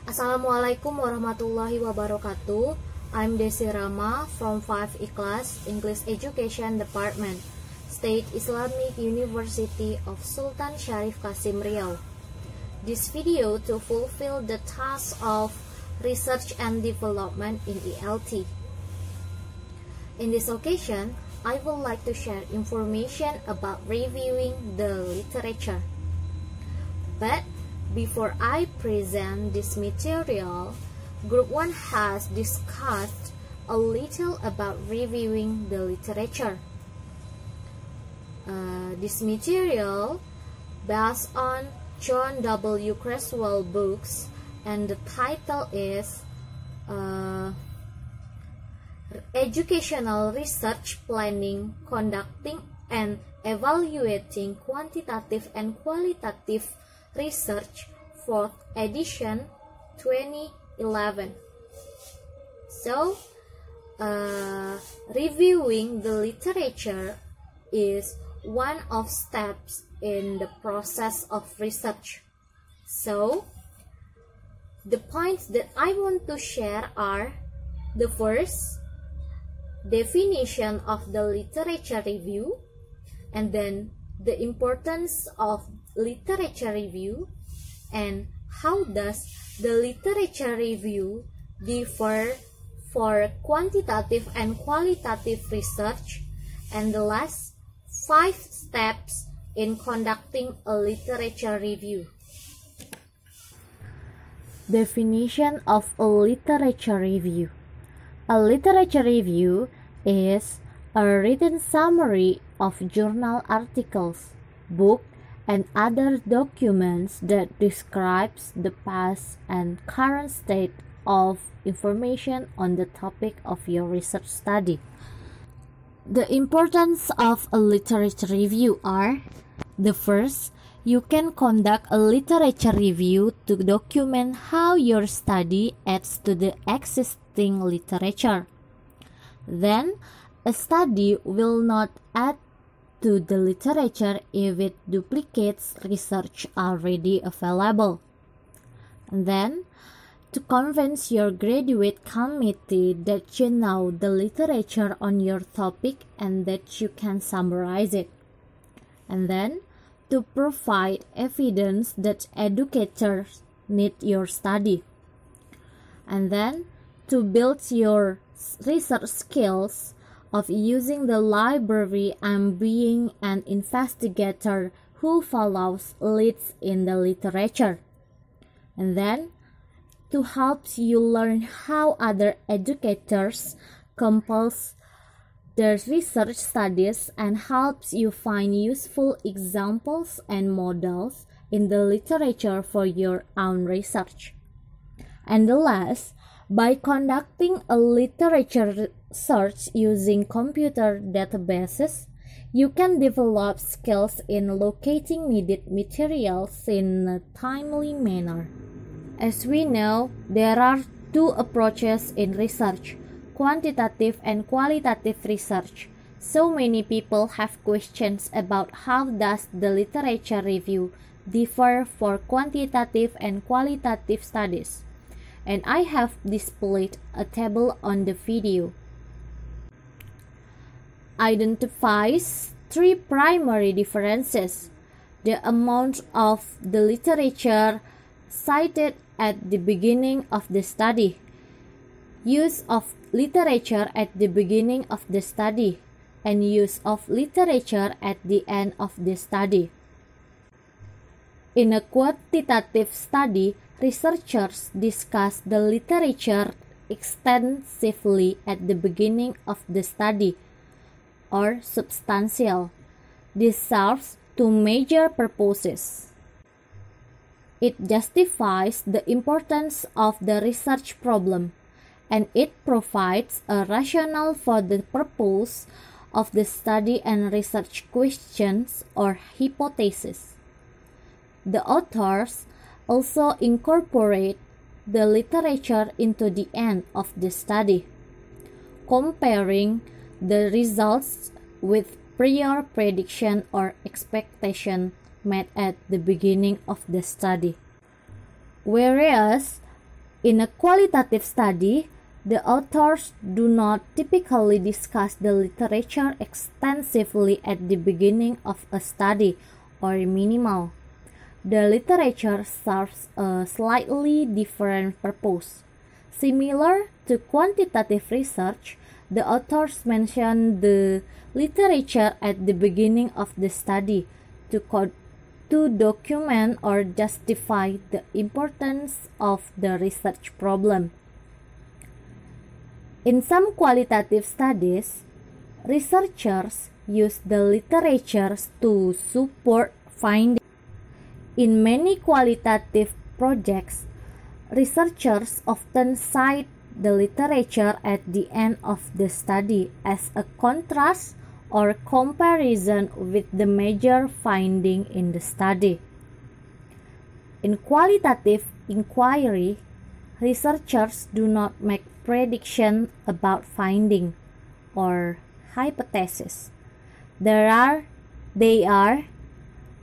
Assalamualaikum warahmatullahi wabarakatuh. I'm Desi Rama from 5E class English Education Department, State Islamic University of Sultan Syarif Qasim Riau. This video to fulfill the task of research and development in ELT. In this occasion, I would like to share information about reviewing the literature. But before I present this material, Group 1 has discussed a little about reviewing the literature. This material based on John W. Creswell books, and the title is Educational Research Planning, Conducting and Evaluating Quantitative and Qualitative Research, 4th edition, 2011. So, reviewing the literature is one of steps in the process of research. So, the points that I want to share are: the first, definition of the literature review, and then the importance of literature review, and how does the literature review differ for quantitative and qualitative research, and the last 5 steps in conducting a literature review. Definition of a literature review. A literature review is a written summary of journal articles, book, and other documents that describes the past and current state of information on the topic of your research study. The importance of a literature review are: the first, you can conduct a literature review to document how your study adds to the existing literature. Then, a study will not add to the literature if it duplicates research already available. And then, to convince your graduate committee that you know the literature on your topic and that you can summarize it. And then, to provide evidence that educators need your study. And then, to build your research skills of using the library and being an investigator who follows leads in the literature. And then, to help you learn how other educators compose their research studies and helps you find useful examples and models in the literature for your own research. And the last, by conducting a literature search using computer databases, you can develop skills in locating needed materials in a timely manner. As we know, there are 2 approaches in research: quantitative and qualitative research. So many people have questions about how does the literature review differ for quantitative and qualitative studies. And I have displayed a table on the video. Identifies 3 primary differences: the amount of the literature cited at the beginning of the study, use of literature at the beginning of the study, and use of literature at the end of the study. In a quantitative study, researchers discuss the literature extensively at the beginning of the study, or substantial. This serves 2 major purposes. It justifies the importance of the research problem, and it provides a rationale for the purpose of the study and research questions or hypotheses. The authors also incorporate the literature into the end of the study, comparing the results with prior prediction or expectation made at the beginning of the study. Whereas In a qualitative study, the authors do not typically discuss the literature extensively at the beginning of a study, or minimal. The literature serves a slightly different purpose. Similar to quantitative research, the authors mention the literature at the beginning of the study to document or justify the importance of the research problem. In some qualitative studies, researchers use the literature to support findings. In many qualitative projects, researchers often cite the literature at the end of the study as a contrast or comparison with the major finding in the study. In qualitative inquiry, researchers do not make predictions about finding or hypotheses. They are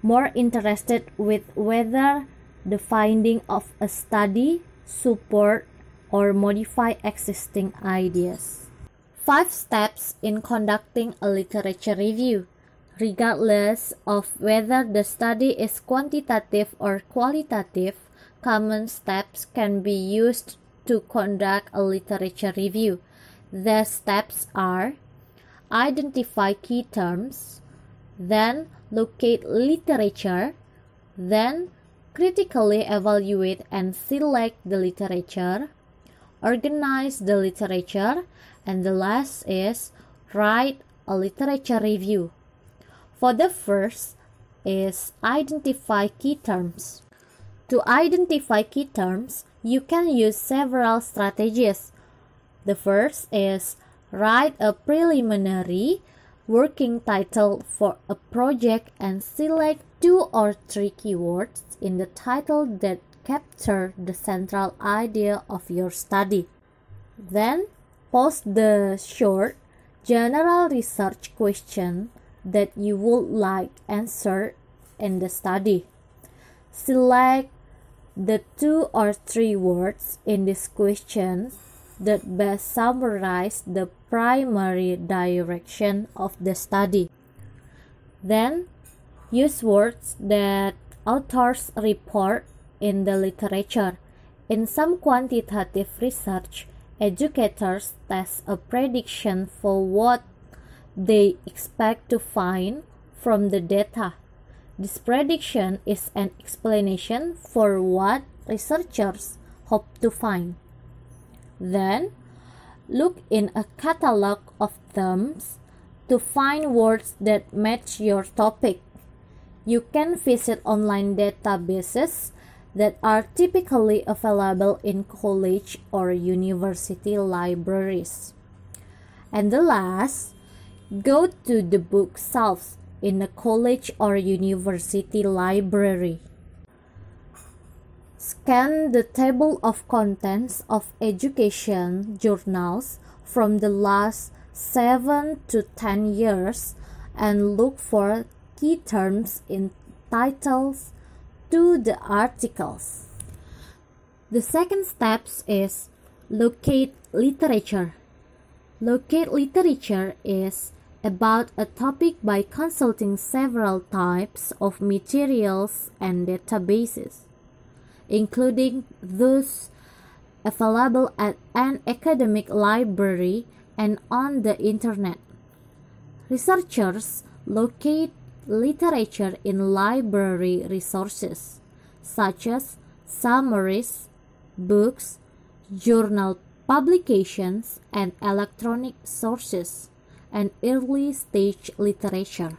more interested with whether the finding of a study support or modify existing ideas. 5 steps in conducting a literature review. Regardless of whether the study is quantitative or qualitative, common steps can be used to conduct a literature review. The steps are: identify key terms, then locate literature, then critically evaluate and select the literature, organize the literature, and the last is write a literature review. For the first is identify key terms. To identify key terms, you can use several strategies. The first is write a preliminary working title for a project and select 2 or 3 keywords in the title that capture the central idea of your study. Then, post the short, general research question that you would like answered in the study. Select the 2 or 3 words in this question that best summarize the primary direction of the study. Then, use words that authors report in the literature. In some quantitative research, educators test a prediction for what they expect to find from the data. This prediction is an explanation for what researchers hope to find. Then, look in a catalog of terms to find words that match your topic. You can visit online databases that are typically available in college or university libraries. And the last, go to the bookshelves in a college or university library. Scan the table of contents of education journals from the last 7 to 10 years and look for key terms in titles to the articles. The second step is locate literature. Locate literature is about a topic by consulting several types of materials and databases, including those available at an academic library and on the internet. Researchers locate literature in library resources, such as summaries, books, journal publications, and electronic sources, and early-stage literature.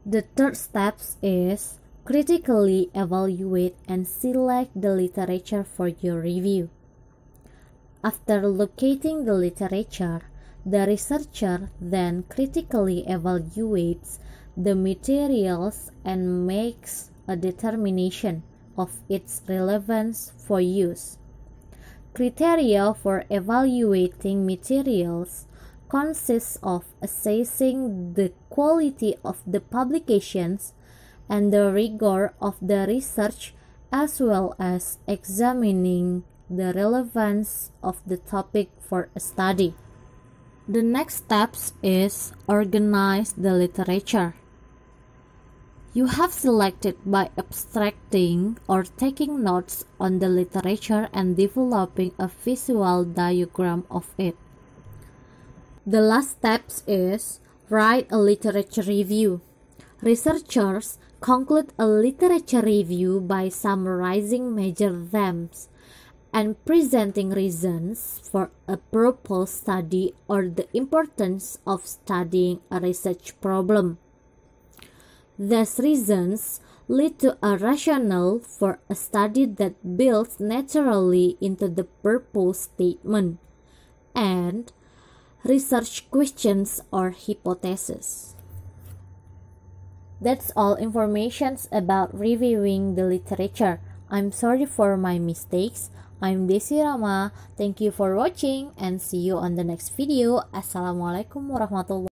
The third step is critically evaluate and select the literature for your review. After locating the literature, the researcher then critically evaluates the materials and makes a determination of its relevance for use. Criteria for evaluating materials consists of assessing the quality of the publications and the rigor of the research, as well as examining the relevance of the topic for a study. The next steps is organize the literature. You have selected by abstracting or taking notes on the literature and developing a visual diagram of it. The last steps is write a literature review. Researchers conclude a literature review by summarizing major themes and presenting reasons for a proposed study or the importance of studying a research problem. These reasons lead to a rationale for a study that builds naturally into the purpose statement and research questions or hypotheses. That's all informations about reviewing the literature. I'm sorry for my mistakes. I'm Desi Rama. Thank you for watching and see you on the next video. Assalamualaikum warahmatullahi wabarakatuh.